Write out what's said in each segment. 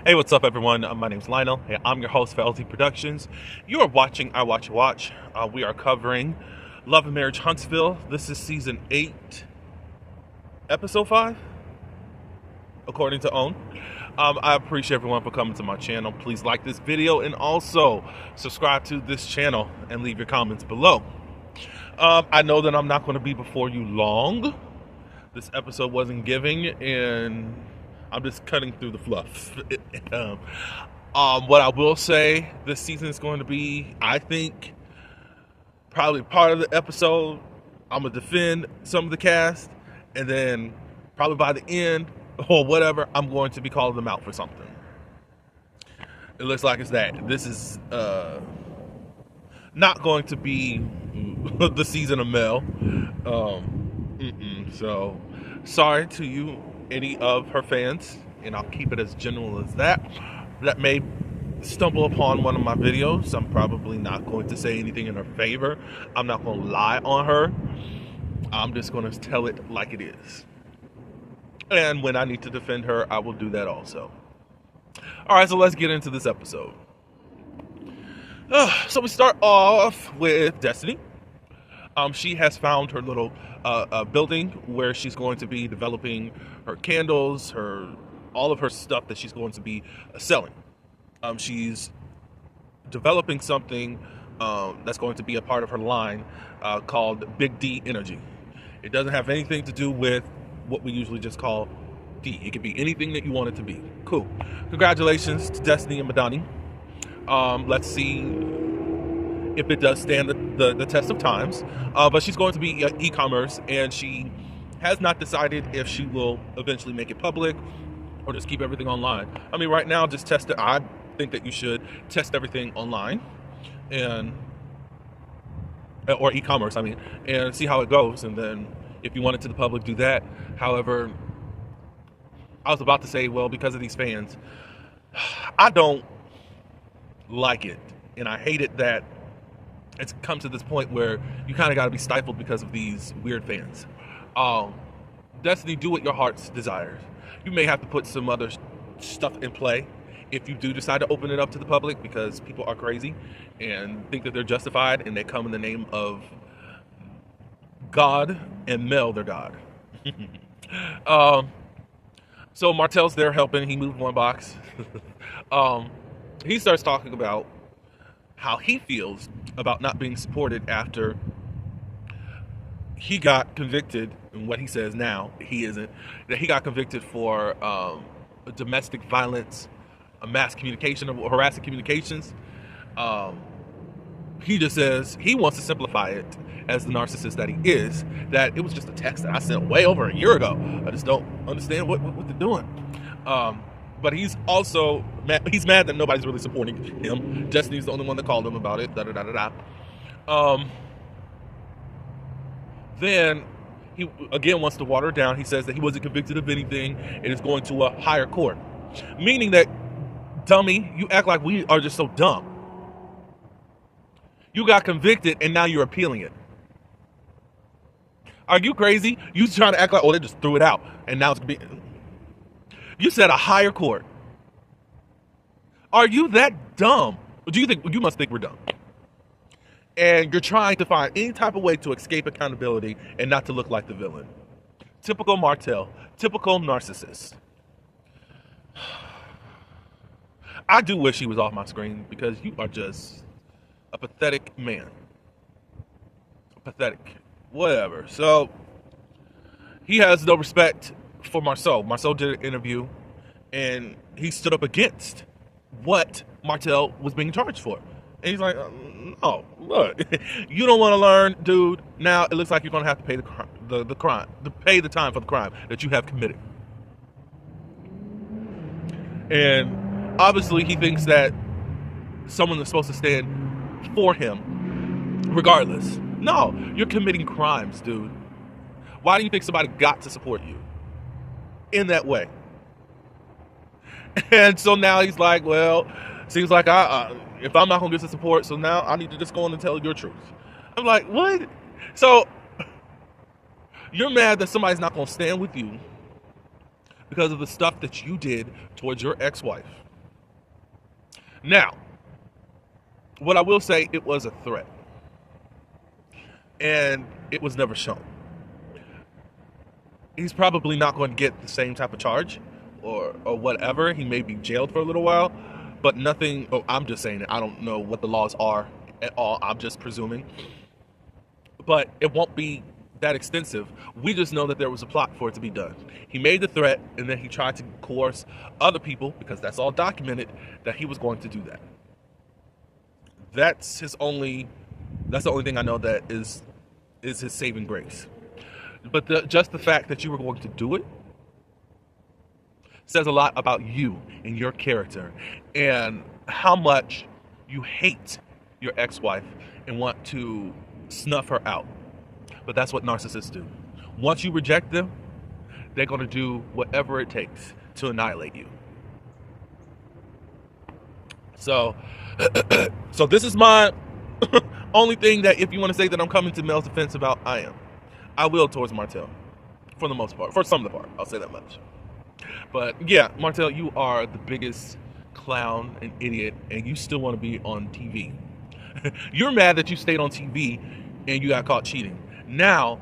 Hey, what's up, everyone? My name's Lionel. Hey, I'm your host for LT Productions. You are watching I Watch You Watch. We are covering Love and Marriage Huntsville. This is season 8, episode 5, according to OWN. I appreciate everyone for coming to my channel. Please like this video and also subscribe to this channel and leave your comments below. I know that I'm not going to be before you long. This episode wasn't giving, and I'm just cutting through the fluff. What I will say, this season is going to be, I think, probably part of the episode. I'm going to defend some of the cast, and then probably by the end, or whatever, I'm going to be calling them out for something. It looks like it's that. This is not going to be the season of Mel. So, sorry to you, any of her fans, and I'll keep it as general as that may stumble upon one of my videos. I'm probably not going to say anything in her favor. I'm not going to lie on her. I'm just going to tell it like it is. And when I need to defend her, I will do that also. All right, so let's get into this episode. So we start off with Destiny. She has found her little building where she's going to be developing her candles, all of her stuff that she's going to be selling. She's developing something that's going to be a part of her line called Big D Energy. It doesn't have anything to do with what we usually just call D. It could be anything that you want it to be. Cool. Congratulations to Destiny and Madani. Let's see if it does stand the test of times. But she's going to be e-commerce, and she has not decided if she will eventually make it public or just keep everything online. I mean, right now, just test it. I think that you should test everything online or e-commerce, and see how it goes. And then if you want it to the public, do that. However, I was about to say, well, because of these fans, I don't like it. And I hate it that it's come to this point where you kind of got to be stifled because of these weird fans. Destiny, do what your heart's desires. You may have to put some other stuff in play if you do decide to open it up to the public, because people are crazy and think that they're justified, and they come in the name of God and mail their God. So Martel's there helping. He moved one box. He starts talking about how he feels about not being supported after he got convicted, and what he says now, he isn't, that he got convicted for domestic violence, a mass communication, or harassing communications. He just says he wants to simplify it as the narcissist that he is, that it was just a text that I sent way over a year ago. I just don't understand what they're doing. But he's also mad, he's mad that nobody's really supporting him. Destiny's the only one that called him about it. Then he again wants to water it down. He says that he wasn't convicted of anything and is going to a higher court. Meaning that, dummy, you act like we are just so dumb. You got convicted and now you're appealing it. Are you crazy? You trying to act like, oh, they just threw it out and now it's going to be... You said a higher court. Are you that dumb? Do you think, you must think we're dumb. And you're trying to find any type of way to escape accountability and not to look like the villain. Typical Martel. Typical narcissist. I do wish he was off my screen, because you are just a pathetic man. Pathetic. Whatever. So, he has no respect for Marceau. Marceau did an interview, and he stood up against what Martel was being charged for. And he's like, oh, look, you don't want to learn, dude. Now it looks like you're going to have to pay the crime, to pay the time for the crime that you have committed. And obviously he thinks that someone is supposed to stand for him regardless. No, you're committing crimes, dude. Why do you think somebody got to support you in that way? And so now he's like, well, seems like if I'm not going to get the support, so now I need to just go on and tell your truth. I'm like, what? So you're mad that somebody's not going to stand with you because of the stuff that you did towards your ex-wife. Now, what I will say, it was a threat, and it was never shown. He's probably not going to get the same type of charge or whatever. He may be jailed for a little while, but nothing. Oh, I'm just saying it. I don't know what the laws are at all. I'm just presuming. But it won't be that extensive. We just know that there was a plot for it to be done. He made the threat, and then he tried to coerce other people, because that's all documented, that he was going to do that. That's the only thing I know that is his saving grace. But just the fact that you were going to do it says a lot about you and your character, and how much you hate your ex-wife and want to snuff her out. But that's what narcissists do. Once you reject them, they're going to do whatever it takes to annihilate you. So this is my only thing that, if you want to say that I'm coming to Mel's defense about, I will towards Martell, for the most part, for some of the part. I'll say that much. But yeah, Martell, you are the biggest clown and idiot, and you still want to be on TV. You're mad that you stayed on TV and you got caught cheating. Now,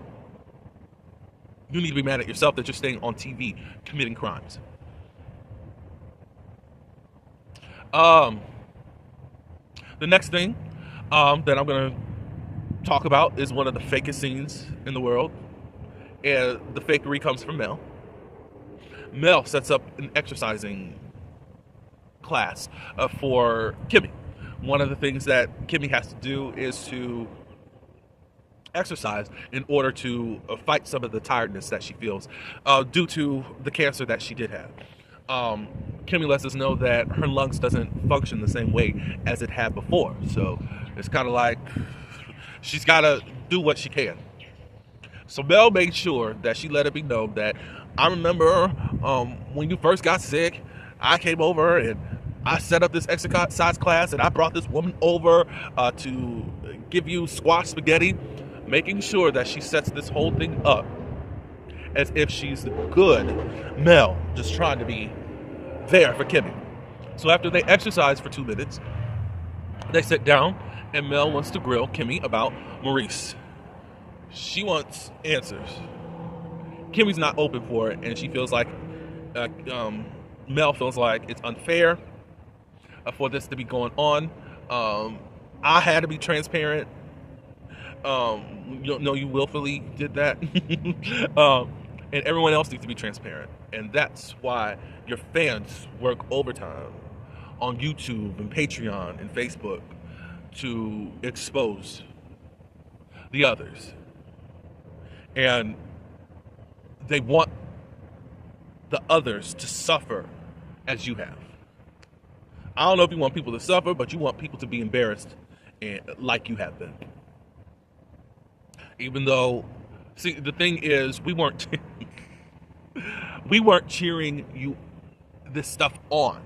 you need to be mad at yourself that you're staying on TV committing crimes. The next thing that I'm going to talk about is one of the fakest scenes in the world. And the fakery comes from Mel. Mel sets up an exercising class for Kimmy. One of the things that Kimmy has to do is to exercise in order to fight some of the tiredness that she feels due to the cancer that she did have. Kimmy lets us know that her lungs doesn't function the same way as it had before. So it's kind of like she's got to do what she can. So Mel made sure that she let it be known that, I remember when you first got sick, I came over and I set up this exercise class, and I brought this woman over to give you squash spaghetti, making sure that she sets this whole thing up as if she's the good Mel, just trying to be there for Kimmy. So after they exercise for 2 minutes, they sit down, and Mel wants to grill Kimmy about Maurice. She wants answers. Kimmy's not open for it, and she feels like Mel feels like it's unfair for this to be going on. I had to be transparent. You willfully did that. And everyone else needs to be transparent. And that's why your fans work overtime on YouTube and Patreon and Facebook to expose the others. And they want the others to suffer as you have. I don't know if you want people to suffer, but you want people to be embarrassed and like you have been. Even though, see, the thing is, we weren't cheering you this stuff on.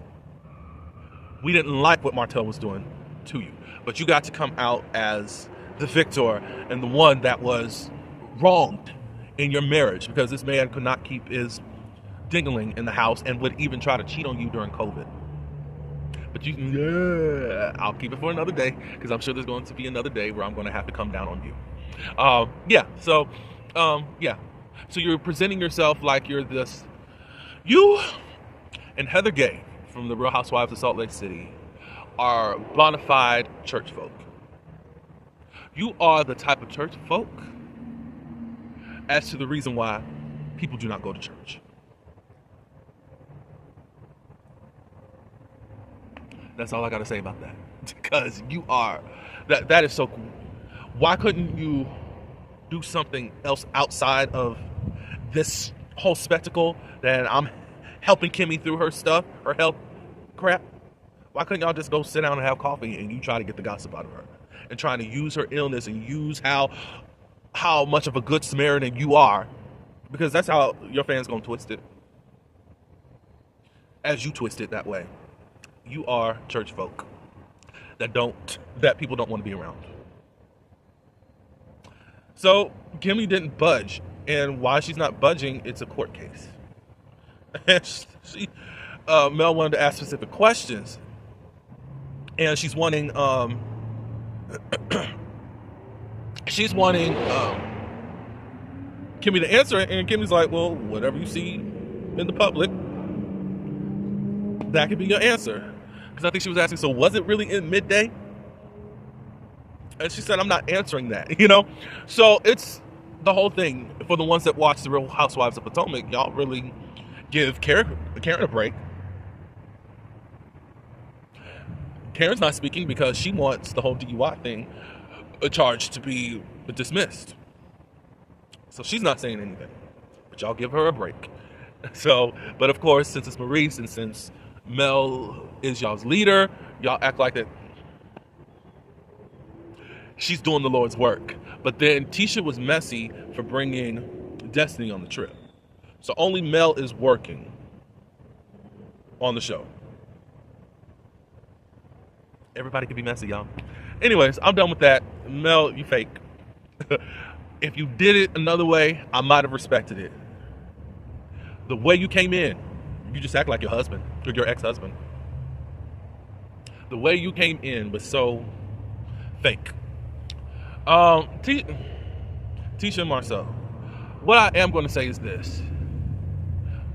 We didn't like what Martell was doing to you, but you got to come out as the victor and the one that was wronged in your marriage, because this man could not keep his dingling in the house and would even try to cheat on you during COVID. But I'll keep it for another day, because I'm sure there's going to be another day where I'm going to have to come down on you. So you're presenting yourself like you're this. You and Heather Gay from the Real Housewives of Salt Lake City are bona fide church folk. You are the type of church folk as to the reason why people do not go to church. That's all I got to say about that. Because you are, that is so cool. Why couldn't you do something else outside of this whole spectacle that I'm helping Kimmy through her stuff, her health crap? Why couldn't y'all just go sit down and have coffee and you try to get the gossip out of her? And trying to use her illness and use how much of a good Samaritan you are, because that's how your fans gonna twist it. As you twist it that way. You are church folk that people don't want to be around. So Kimmy didn't budge, and why she's not budging, it's a court case. And Mel wanted to ask specific questions, and she's wanting Kimmy to answer it, and Kimmy's like, well, whatever you see in the public, that could be your answer. Because I think she was asking, so was it really in midday? And she said, I'm not answering that, you know? So it's the whole thing. For the ones that watch The Real Housewives of Potomac, y'all really give Karen a break. Karen's not speaking because she wants the whole DUI thing, a charge, to be dismissed. So she's not saying anything. But y'all give her a break. So, but of course, since it's Maurice and since Mel is y'all's leader, y'all act like that she's doing the Lord's work. But then Tisha was messy for bringing Destiny on the trip. So only Mel is working on the show. Everybody can be messy, y'all. Anyways, I'm done with that. Mel, you fake. If you did it another way, I might have respected it. The way you came in, you just act like your husband or your ex-husband. The way you came in was so fake. Tisha and Marcel. What I am going to say is this.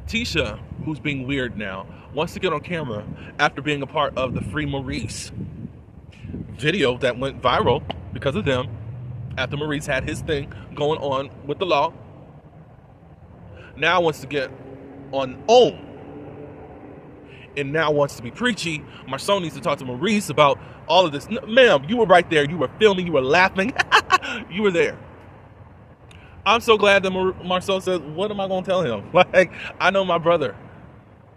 Tisha, who's being weird now, wants to get on camera after being a part of the Free Maurice video that went viral because of them, after Maurice had his thing going on with the law. Now wants to get on OWN and now wants to be preachy. Marcel needs to talk to Maurice about all of this. Ma'am, you were right there. You were filming. You were laughing. You were there. I'm so glad that Marcel said, what am I going to tell him? Like, I know my brother.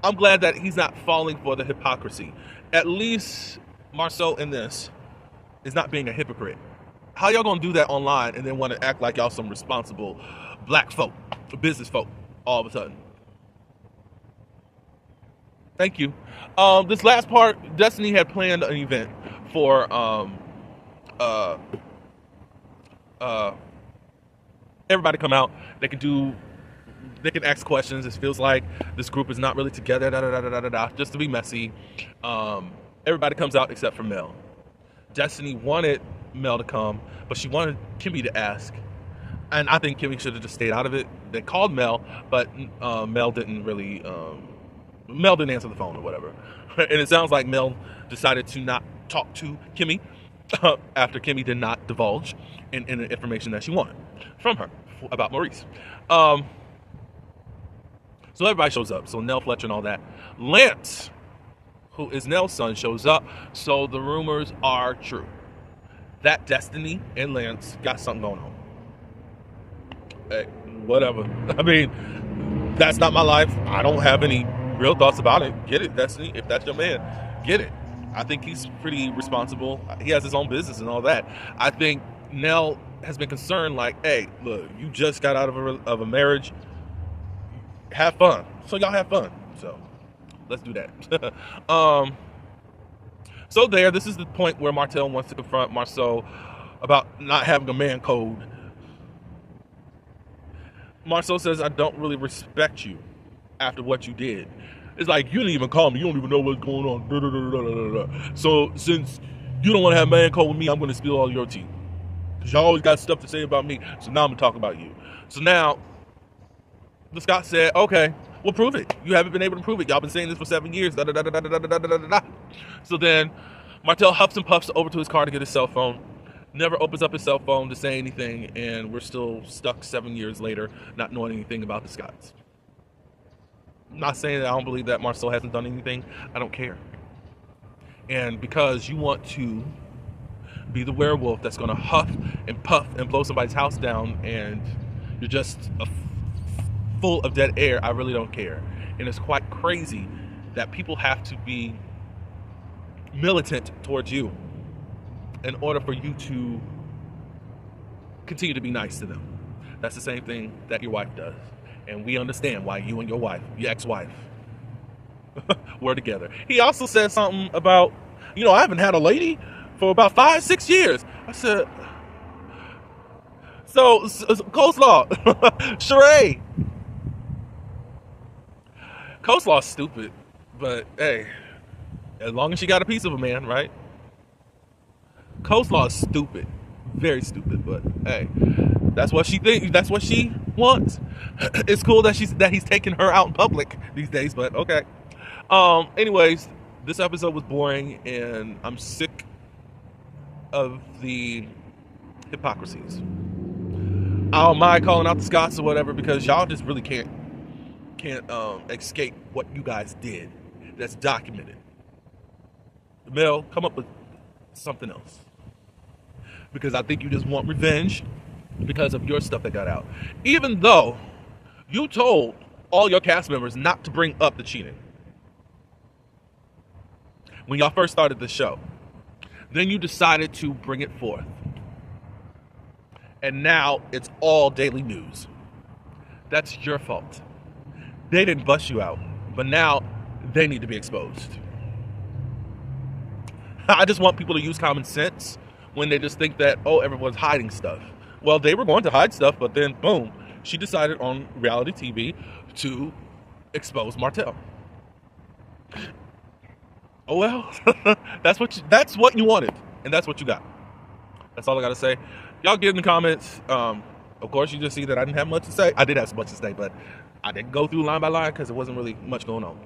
I'm glad that he's not falling for the hypocrisy. At least Marcel in this is not being a hypocrite. How y'all going to do that online and then want to act like y'all some responsible black folk, business folk, all of a sudden? Thank you. This last part, Destiny had planned an event for everybody come out. They can ask questions. It feels like this group is not really together, just to be messy. Everybody comes out except for Mel. Destiny wanted Mel to come, but she wanted Kimmy to ask. And I think Kimmy should have just stayed out of it. They called Mel, but Mel didn't answer the phone or whatever. And it sounds like Mel decided to not talk to Kimmy after Kimmy did not divulge in the information that she wanted from her about Maurice. So everybody shows up. So Nell Fletcher and all that. Lance, who is Nell's son, shows up. So the rumors are true that Destiny and Lance got something going on. Hey, whatever. I mean, that's not my life. I don't have any real thoughts about it. Get it, Destiny. If that's your man, get it. I think he's pretty responsible. He has his own business and all that. I think Nell has been concerned, like, hey, look, you just got out of a marriage. Have fun. So y'all have fun. So let's do that. So this is the point where Martell wants to confront Marceau about not having a man code. Marceau says, I don't really respect you after what you did. It's like, you didn't even call me. You don't even know what's going on. So since you don't want to have a man code with me, I'm going to spill all your tea. Because y'all always got stuff to say about me. So now I'm going to talk about you. So now the Scott said, okay, well, prove it. You haven't been able to prove it. Y'all been saying this for 7 years. So then Martell huffs and puffs over to his car to get his cell phone. Never opens up his cell phone to say anything. And we're still stuck 7 years later, not knowing anything about the Scotts. I'm not saying that I don't believe that Marcel hasn't done anything. I don't care. And because you want to be the werewolf that's going to huff and puff and blow somebody's house down and you're just full of dead air, I really don't care. And it's quite crazy that people have to be militant towards you in order for you to continue to be nice to them. That's the same thing that your wife does. And we understand why you and your wife, your ex-wife, were together. He also said something about, I haven't had a lady for about 5-6 years. I said, so coleslaw, Sheree. Coleslaw's stupid, but hey, as long as she got a piece of a man, right? Coleslaw is stupid, very stupid. But hey, that's what she thinks. That's what she wants. It's cool that he's taking her out in public these days. But okay. Anyways, this episode was boring, and I'm sick of the hypocrisies. I don't mind calling out the Scots or whatever, because y'all just really can't escape what you guys did. That's documented. Mel, come up with something else, because I think you just want revenge because of your stuff that got out, even though you told all your cast members not to bring up the cheating when y'all first started the show. Then you decided to bring it forth, and now it's all daily news. That's your fault. They didn't bust you out, but now they need to be exposed. I just want people to use common sense when they just think that, oh, everyone's hiding stuff. Well, they were going to hide stuff, but then boom, she decided on reality TV to expose Martell. Oh well, that's what you wanted, and that's what you got. That's all I gotta say. Y'all get in the comments. Of course, you just see that I didn't have much to say. I did have much to say, but I didn't go through line by line because there wasn't really much going on.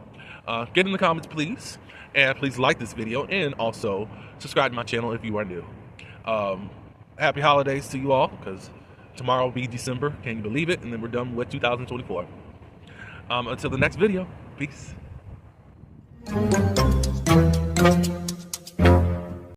Get in the comments, please, and please like this video, and also subscribe to my channel if you are new. Happy holidays to you all, because tomorrow will be December. Can you believe it? And then we're done with 2024. Until the next video, peace.